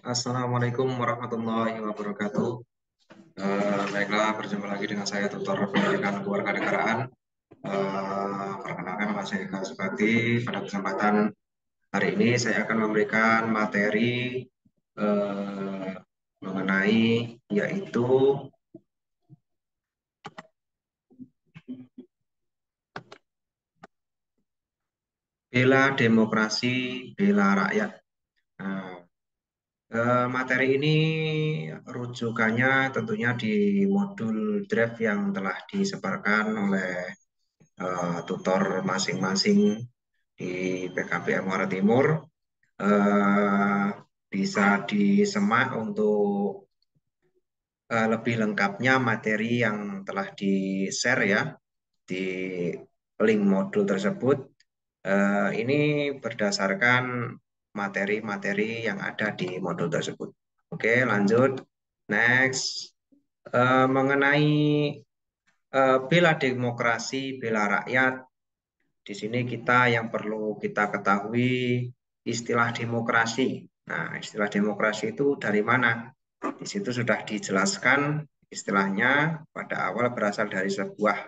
Assalamualaikum warahmatullahi wabarakatuh. Baiklah, berjumpa lagi dengan saya, Tutor Pendidikan Kewarganegaraan. Perkenalkan, nama saya Eka Subakti. Pada kesempatan hari ini, saya akan memberikan materi eh, mengenai yaitu bela demokrasi, bela rakyat. Nah, materi ini rujukannya tentunya di modul draft yang telah disebarkan oleh tutor masing-masing di PKBM Muara Timur. eh, Bisa disemak untuk lebih lengkapnya materi yang telah di-share ya di link modul tersebut. Ini berdasarkan materi-materi yang ada di modul tersebut. Oke, lanjut. Next. Mengenai bela demokrasi, bela rakyat. Di sini kita yang perlu kita ketahui istilah demokrasi. Nah, istilah demokrasi itu dari mana? Di situ sudah dijelaskan istilahnya pada awal berasal dari sebuah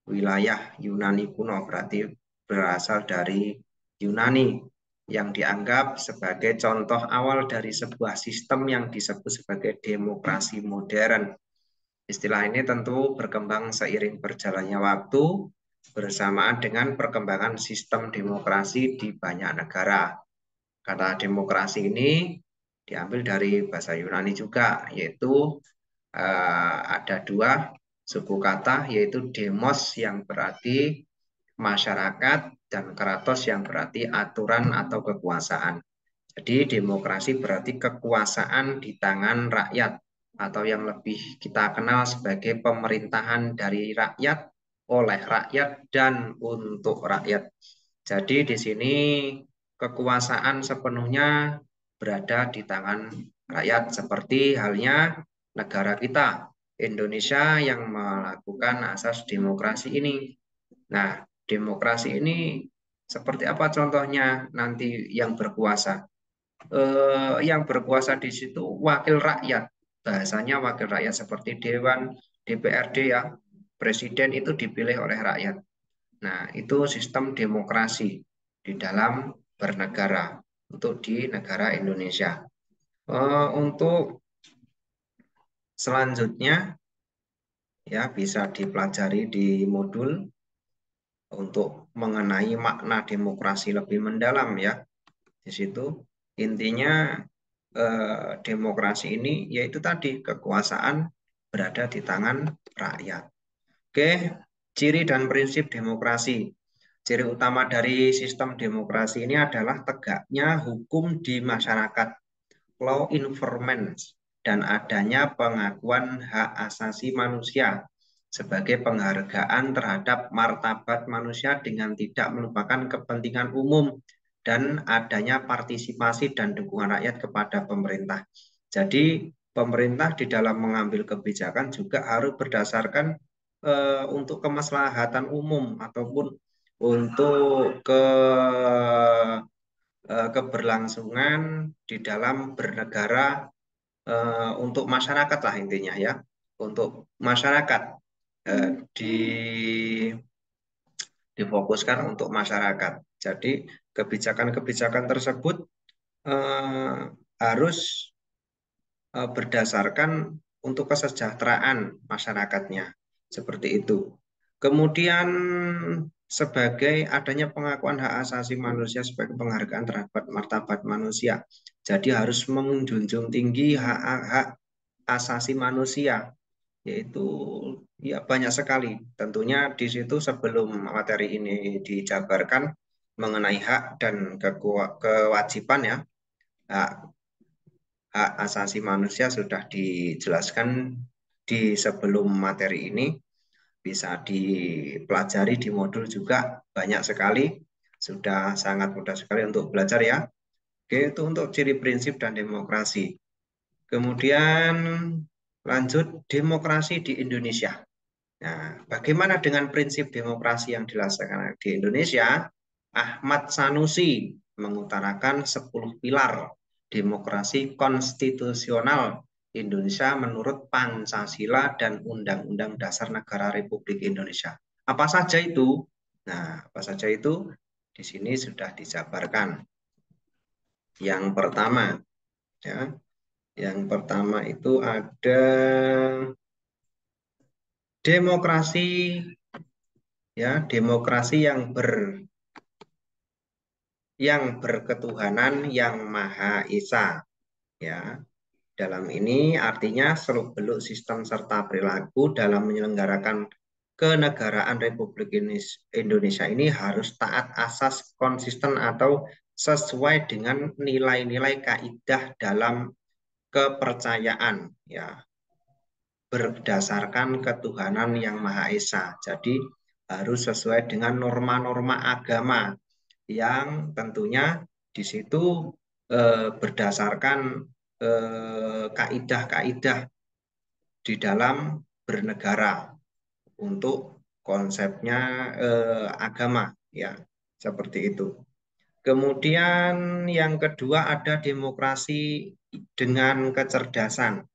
wilayah Yunani kuno, berarti berasal dari Yunani yang dianggap sebagai contoh awal dari sebuah sistem yang disebut sebagai demokrasi modern. Istilah ini tentu berkembang seiring berjalannya waktu bersamaan dengan perkembangan sistem demokrasi di banyak negara. Kata demokrasi ini diambil dari bahasa Yunani juga, yaitu ada dua suku kata, yaitu demos yang berarti masyarakat dan kratos yang berarti aturan atau kekuasaan. Jadi demokrasi berarti kekuasaan di tangan rakyat atau yang lebih kita kenal sebagai pemerintahan dari rakyat, oleh rakyat, dan untuk rakyat. Jadi di sini kekuasaan sepenuhnya berada di tangan rakyat seperti halnya negara kita, Indonesia yang melakukan asas demokrasi ini. Nah, demokrasi ini seperti apa contohnya nanti yang berkuasa? Yang berkuasa di situ wakil rakyat. Bahasanya wakil rakyat seperti Dewan, DPRD ya. Presiden itu dipilih oleh rakyat. Nah, itu sistem demokrasi di dalam bernegara untuk di negara Indonesia. Untuk selanjutnya ya bisa dipelajari di modul untuk mengenai makna demokrasi lebih mendalam ya. Di situ intinya demokrasi ini yaitu tadi kekuasaan berada di tangan rakyat. Oke, ciri dan prinsip demokrasi. Ciri utama dari sistem demokrasi ini adalah tegaknya hukum di masyarakat, law enforcement, dan adanya pengakuan hak asasi manusia sebagai penghargaan terhadap martabat manusia dengan tidak melupakan kepentingan umum dan adanya partisipasi dan dukungan rakyat kepada pemerintah. Jadi pemerintah di dalam mengambil kebijakan juga harus berdasarkan untuk kemaslahatan umum ataupun untuk keberlangsungan di dalam bernegara untuk masyarakat lah intinya ya, untuk masyarakat eh, difokuskan untuk masyarakat. Jadi kebijakan-kebijakan tersebut eh, harus berdasarkan untuk kesejahteraan masyarakatnya seperti itu. Kemudian sebagai adanya pengakuan hak asasi manusia sebagai penghargaan terhadap martabat manusia. Jadi harus menjunjung tinggi hak-hak asasi manusia, yaitu ya banyak sekali. Tentunya di situ sebelum materi ini dijabarkan mengenai hak dan kewajiban ya, hak, hak asasi manusia sudah dijelaskan di sebelum materi ini, bisa dipelajari di modul juga banyak sekali, sudah sangat mudah sekali untuk belajar ya. Oke, itu untuk ciri prinsip dan demokrasi. Kemudian lanjut demokrasi di Indonesia. Nah, bagaimana dengan prinsip demokrasi yang dilaksanakan di Indonesia? Ahmad Sanusi mengutarakan 10 pilar demokrasi konstitusional Indonesia menurut Pancasila dan Undang-Undang Dasar Negara Republik Indonesia. Apa saja itu? Nah, apa saja itu? Di sini sudah dijabarkan. Yang pertama, ya, yang pertama itu ada demokrasi, ya, demokrasi yang berketuhanan yang Maha Esa, ya. Dalam ini artinya seluk-beluk sistem serta perilaku dalam menyelenggarakan kenegaraan Republik Indonesia ini harus taat asas konsisten atau sesuai dengan nilai-nilai kaidah dalam kepercayaan, ya, berdasarkan ketuhanan yang Maha Esa. Jadi harus sesuai dengan norma-norma agama yang tentunya di situ berdasarkan kaidah-kaidah di dalam bernegara untuk konsepnya agama, ya, seperti itu. Kemudian yang kedua ada demokrasi dengan kecerdasan.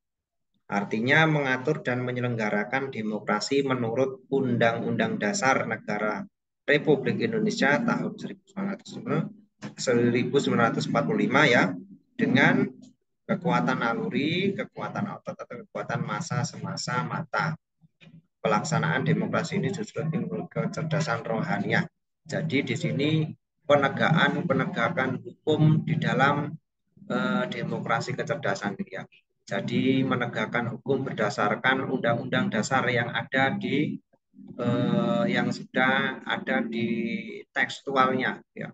Artinya mengatur dan menyelenggarakan demokrasi menurut Undang-Undang Dasar Negara Republik Indonesia tahun 1945, ya, dengan kekuatan naluri, kekuatan otot atau kekuatan massa semasa mata. Pelaksanaan demokrasi ini justru timbul kecerdasan rohaniah. Jadi di sini penegakan hukum di dalam demokrasi kecerdasan, ya. Jadi menegakkan hukum berdasarkan undang-undang dasar yang ada di yang sudah ada di tekstualnya, ya.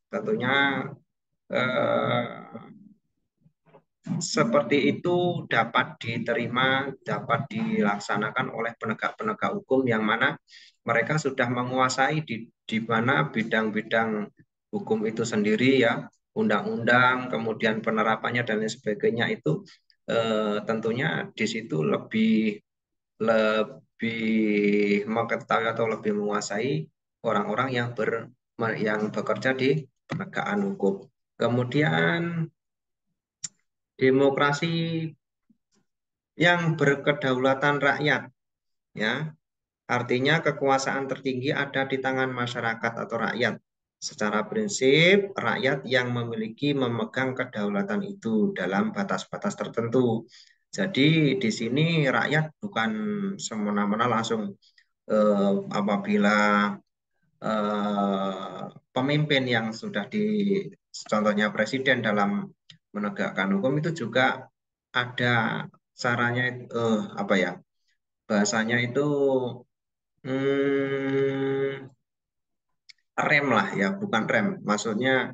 Tentunya eh, seperti itu dapat diterima, dapat dilaksanakan oleh penegak-penegak hukum yang mana mereka sudah menguasai di mana bidang-bidang hukum itu sendiri, ya, undang-undang, kemudian penerapannya dan lain sebagainya itu tentunya di situ lebih lebih mengetahui atau lebih menguasai orang-orang yang bekerja di penegakan hukum. Kemudian demokrasi yang berkedaulatan rakyat, ya. Artinya kekuasaan tertinggi ada di tangan masyarakat atau rakyat. Secara prinsip, rakyat yang memegang kedaulatan itu dalam batas-batas tertentu. Jadi di sini rakyat bukan semena-mena langsung apabila pemimpin yang sudah contohnya presiden dalam menegakkan hukum itu juga ada caranya, apa ya, bahasanya itu hmm, rem lah, ya, bukan rem, maksudnya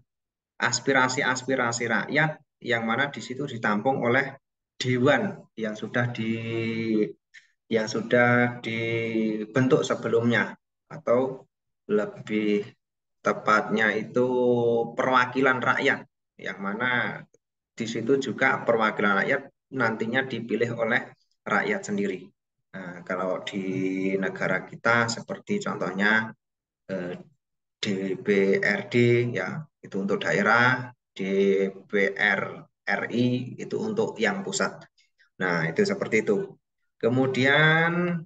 aspirasi-aspirasi rakyat yang mana di situ ditampung oleh dewan yang sudah dibentuk sebelumnya, atau lebih tepatnya itu perwakilan rakyat yang mana di situ juga perwakilan rakyat nantinya dipilih oleh rakyat sendiri. Nah, kalau di negara kita seperti contohnya eh, DPRD, ya, itu untuk daerah, DPR RI itu untuk yang pusat. Nah, itu seperti itu. Kemudian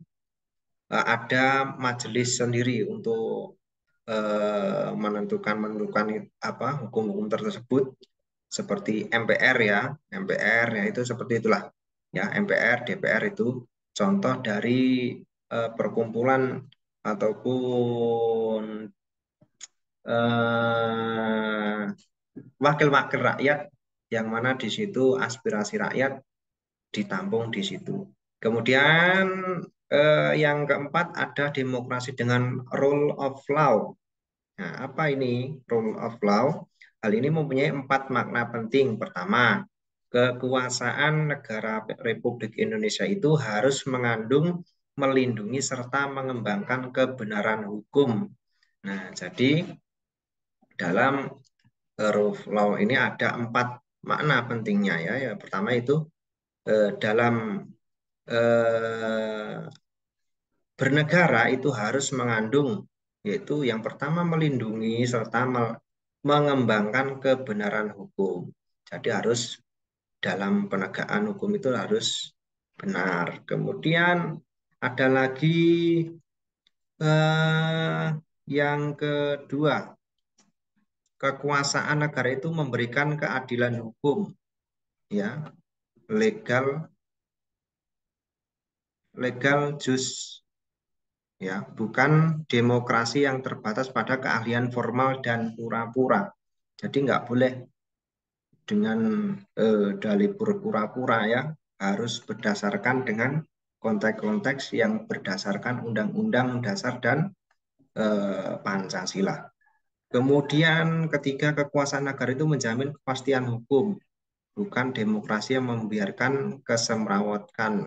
ada majelis sendiri untuk menentukan apa hukum-hukum tersebut, seperti MPR, ya. MPR ya itu seperti itulah, ya. MPR, DPR itu contoh dari perkumpulan ataupun eh, wakil-wakil rakyat yang mana di situ aspirasi rakyat ditampung di situ. Kemudian yang keempat ada demokrasi dengan rule of law. Nah, apa ini rule of law? Hal ini mempunyai 4 makna penting. Pertama, kekuasaan negara Republik Indonesia itu harus mengandung, melindungi, serta mengembangkan kebenaran hukum. Nah, jadi dalam rule of law ini ada 4 makna pentingnya, ya. Yang pertama itu dalam eh, bernegara itu harus mengandung, yaitu yang pertama melindungi serta mengembangkan kebenaran hukum. Jadi harus dalam penegakan hukum itu harus benar. Kemudian ada lagi yang kedua, kekuasaan negara itu memberikan keadilan hukum, ya, legal, legal jus, ya, bukan demokrasi yang terbatas pada keahlian formal dan pura-pura. Jadi nggak boleh dengan dalih berpura-pura, ya, harus berdasarkan dengan konteks-konteks yang berdasarkan Undang-Undang Dasar dan Pancasila. Kemudian ketiga, kekuasaan negara itu menjamin kepastian hukum, bukan demokrasi yang membiarkan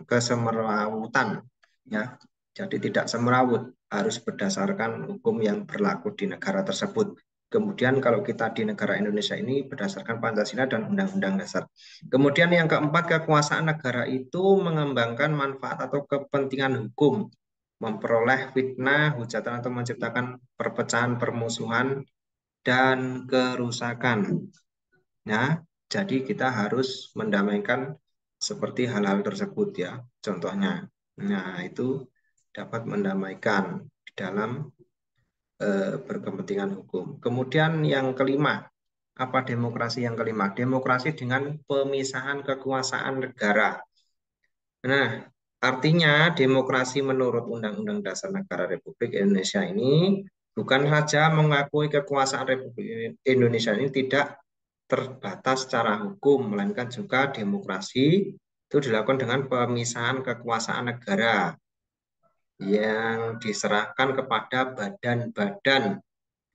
kesemerawutan, ya. Jadi tidak semerawut, harus berdasarkan hukum yang berlaku di negara tersebut. Kemudian kalau kita di negara Indonesia ini berdasarkan Pancasila dan Undang-Undang Dasar. Kemudian yang keempat, kekuasaan negara itu mengembangkan manfaat atau kepentingan hukum, memperoleh fitnah, hujatan atau menciptakan perpecahan, permusuhan, dan kerusakan. Ya, jadi kita harus mendamaikan seperti hal-hal tersebut, ya. Contohnya, nah itu dapat mendamaikan di dalam berkepentingan hukum. Kemudian yang kelima, apa demokrasi yang kelima? Demokrasi dengan pemisahan kekuasaan negara. Nah, artinya demokrasi menurut Undang-Undang Dasar Negara Republik Indonesia ini bukan saja mengakui kekuasaan Republik Indonesia ini tidak terbatas secara hukum, melainkan juga demokrasi itu dilakukan dengan pemisahan kekuasaan negara yang diserahkan kepada badan-badan,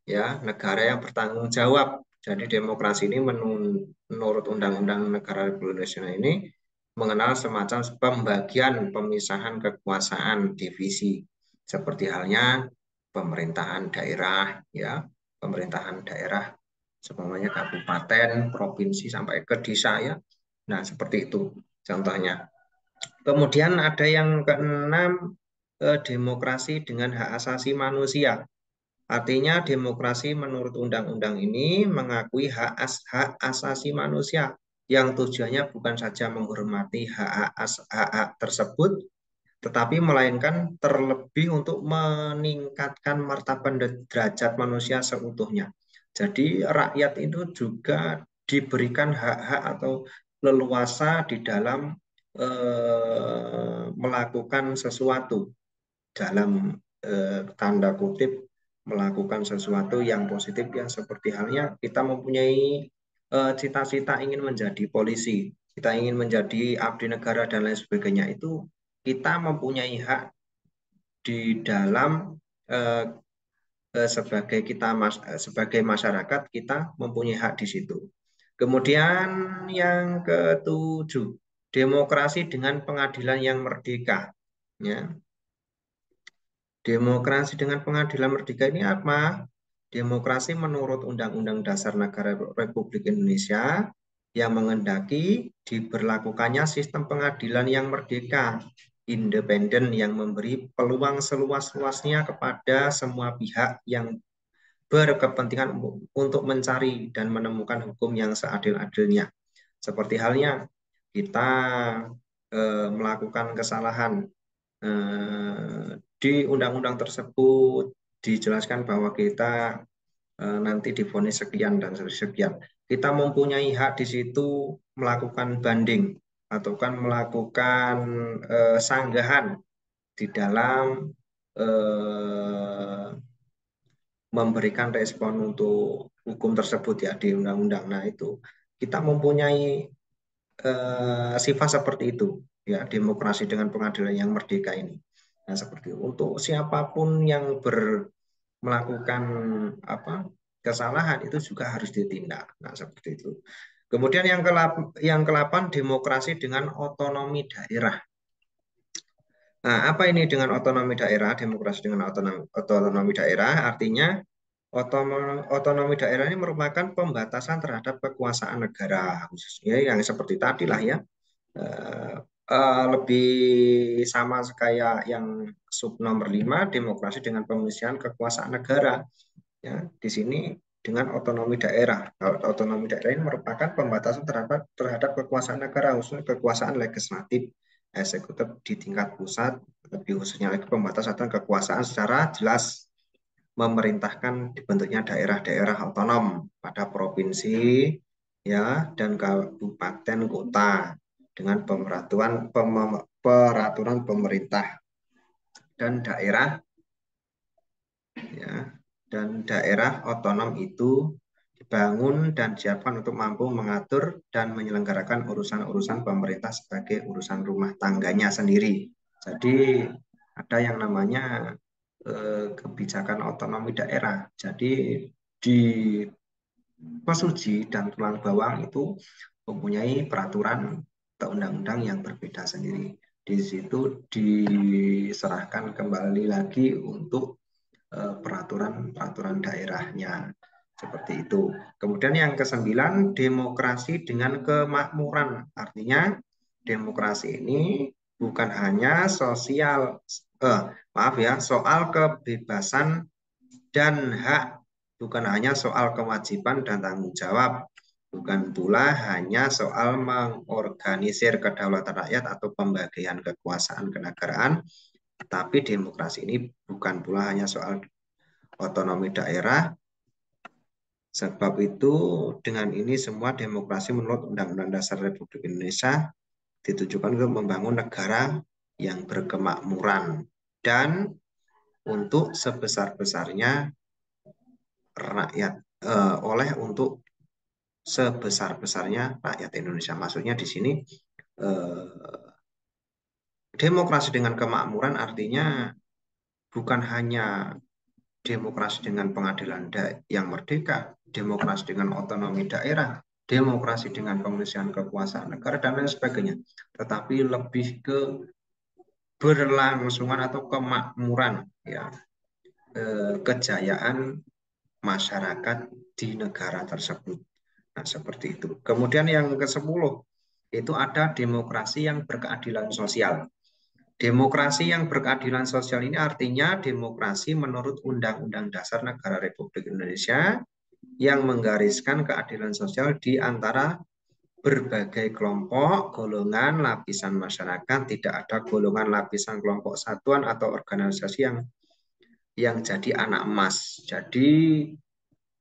ya, negara yang bertanggung jawab. Jadi demokrasi ini menurut Undang-Undang Negara Republik Indonesia ini mengenal semacam pembagian pemisahan kekuasaan divisi, seperti halnya pemerintahan daerah, ya, pemerintahan daerah semuanya kabupaten, provinsi sampai ke desa, ya. Nah, seperti itu contohnya. Kemudian ada yang keenam, demokrasi dengan hak asasi manusia. Artinya demokrasi menurut undang-undang ini mengakui hak asasi manusia yang tujuannya bukan saja menghormati hak-hak tersebut, tetapi melainkan terlebih untuk meningkatkan martabat derajat manusia seutuhnya. Jadi rakyat itu juga diberikan hak-hak atau leluasa di dalam melakukan sesuatu, dalam tanda kutip melakukan sesuatu yang positif, yang seperti halnya kita mempunyai cita-cita ingin menjadi polisi, kita ingin menjadi abdi negara dan lain sebagainya, itu kita mempunyai hak di dalam eh, sebagai sebagai masyarakat kita mempunyai hak di situ. Kemudian yang ketujuh, demokrasi dengan pengadilan yang merdeka. Ya. Demokrasi dengan pengadilan merdeka ini apa? Demokrasi menurut Undang-Undang Dasar Negara Republik Indonesia yang mengendaki diberlakukannya sistem pengadilan yang merdeka, independen, yang memberi peluang seluas-luasnya kepada semua pihak yang berkepentingan untuk mencari dan menemukan hukum yang seadil-adilnya. Seperti halnya kita melakukan kesalahan, di undang-undang tersebut dijelaskan bahwa kita nanti divonis sekian dan sekian. Kita mempunyai hak di situ melakukan banding atau kan melakukan sanggahan di dalam memberikan respon untuk hukum tersebut, ya, di undang-undang. Nah, itu kita mempunyai sifat seperti itu, ya, demokrasi dengan pengadilan yang merdeka ini. Nah, seperti itu. Untuk siapapun yang melakukan apa kesalahan itu juga harus ditindak. Nah, seperti itu. Kemudian yang ke-8, demokrasi dengan otonomi daerah. Nah, apa ini dengan otonomi daerah? Demokrasi dengan otonomi daerah artinya otonomi daerah ini merupakan pembatasan terhadap kekuasaan negara, khususnya yang seperti tadi lah, ya. Eh, Lebih sama kayak yang sub nomor 5, demokrasi dengan pemeliharaan kekuasaan negara. Ya, di sini dengan otonomi daerah. Otonomi daerah ini merupakan pembatasan terhadap kekuasaan negara, khususnya kekuasaan legislatif, eksekutif di tingkat pusat, lebih khususnya lagi pembatasan kekuasaan secara jelas memerintahkan dibentuknya daerah-daerah otonom pada provinsi ya dan kabupaten kota dengan peraturan pemerintah dan daerah ya dan daerah otonom itu dibangun dan disiapkan untuk mampu mengatur dan menyelenggarakan urusan-urusan pemerintah sebagai urusan rumah tangganya sendiri. Jadi ada yang namanya kebijakan otonomi daerah. Jadi di Pesuci dan Tulang Bawang itu mempunyai peraturan atau undang-undang yang berbeda sendiri. Di situ diserahkan kembali lagi untuk peraturan-peraturan daerahnya seperti itu. Kemudian yang kesembilan, demokrasi dengan kemakmuran. Artinya demokrasi ini bukan hanya maaf ya, soal kebebasan dan hak, bukan hanya soal kewajiban dan tanggung jawab, bukan pula hanya soal mengorganisir kedaulatan rakyat atau pembagian kekuasaan kenegaraan, tapi demokrasi ini bukan pula hanya soal otonomi daerah. Sebab itu dengan ini semua demokrasi menurut Undang-Undang Dasar Republik Indonesia ditujukan untuk membangun negara yang berkemakmuran dan untuk sebesar-besarnya rakyat untuk sebesar-besarnya rakyat Indonesia. Maksudnya di sini eh, demokrasi dengan kemakmuran artinya bukan hanya demokrasi dengan pengadilan yang merdeka, demokrasi dengan otonomi daerah, demokrasi dengan pengisian kekuasaan negara dan lain sebagainya, tetapi lebih ke berlangsungan atau kemakmuran ya, kejayaan masyarakat di negara tersebut. Nah, seperti itu. Kemudian yang ke-10 itu ada demokrasi yang berkeadilan sosial. Demokrasi yang berkeadilan sosial ini artinya demokrasi menurut Undang-Undang Dasar Negara Republik Indonesia yang menggariskan keadilan sosial di antara berbagai kelompok, golongan, lapisan masyarakat, tidak ada golongan, lapisan, kelompok, satuan atau organisasi yang jadi anak emas. Jadi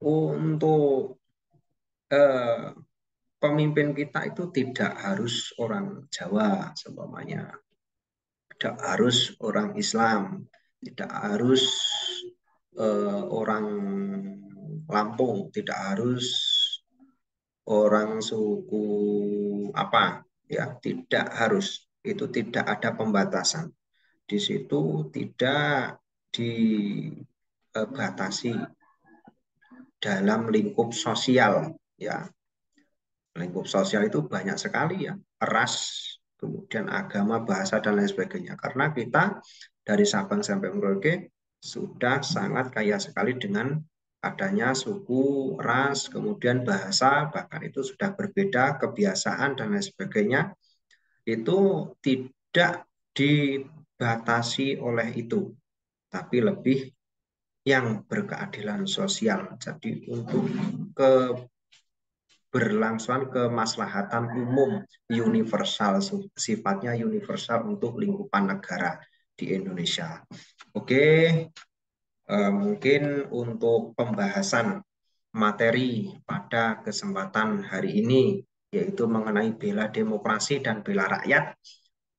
untuk eh, pemimpin kita itu tidak harus orang Jawa, seumpamanya. Tidak harus orang Islam, tidak harus orang Lampung, tidak harus orang suku apa, ya, tidak harus. Itu tidak ada pembatasan. Di situ tidak dibatasi dalam lingkup sosial, ya. Lingkup sosial itu banyak sekali ya, ras, kemudian agama, bahasa, dan lain sebagainya. Karena kita dari Sabang sampai Merauke sudah sangat kaya sekali dengan adanya suku, ras, kemudian bahasa, bahkan itu sudah berbeda, kebiasaan, dan lain sebagainya. Itu tidak dibatasi oleh itu, tapi lebih yang berkeadilan sosial. Jadi untuk berlangsungan kemaslahatan umum universal, sifatnya universal untuk lingkupan negara di Indonesia. Oke, mungkin untuk pembahasan materi pada kesempatan hari ini yaitu mengenai bela demokrasi dan bela rakyat,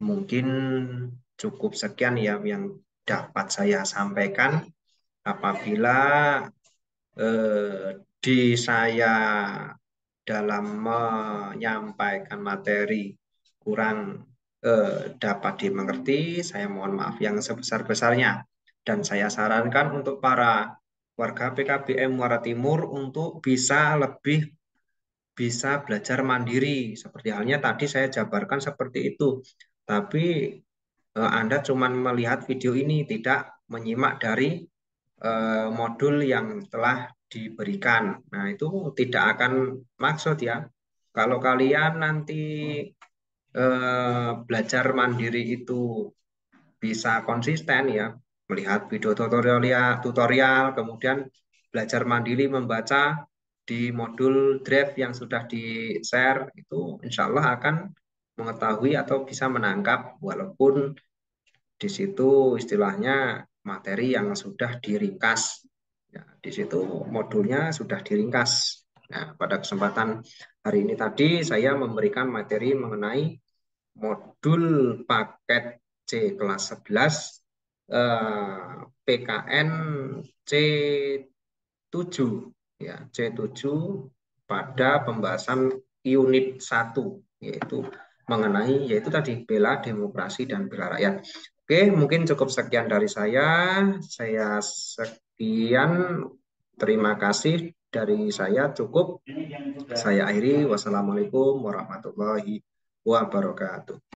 mungkin cukup sekian ya yang dapat saya sampaikan. Apabila di saya dalam menyampaikan materi kurang dapat dimengerti, saya mohon maaf yang sebesar-besarnya. Dan saya sarankan untuk para warga PKBM Muara Timur untuk bisa belajar mandiri. Seperti halnya tadi saya jabarkan seperti itu. Tapi Anda cuma melihat video ini, tidak menyimak dari modul yang telah diberikan. Nah, itu tidak akan maksud ya. Kalau kalian nanti belajar mandiri itu bisa konsisten ya, melihat video tutorial, kemudian belajar mandiri membaca di modul draft yang sudah di-share itu insya Allah akan mengetahui atau bisa menangkap walaupun di situ istilahnya materi yang sudah diringkas. Ya, di situ modulnya sudah diringkas. Nah, pada kesempatan hari ini tadi saya memberikan materi mengenai modul paket C kelas 11 PKN C7 ya C7 pada pembahasan unit 1 yaitu tadi bela demokrasi dan bela rakyat. Oke, mungkin cukup sekian dari saya. Saya sekian. Terima kasih dari saya cukup. Saya akhiri. Wassalamualaikum warahmatullahi wabarakatuh.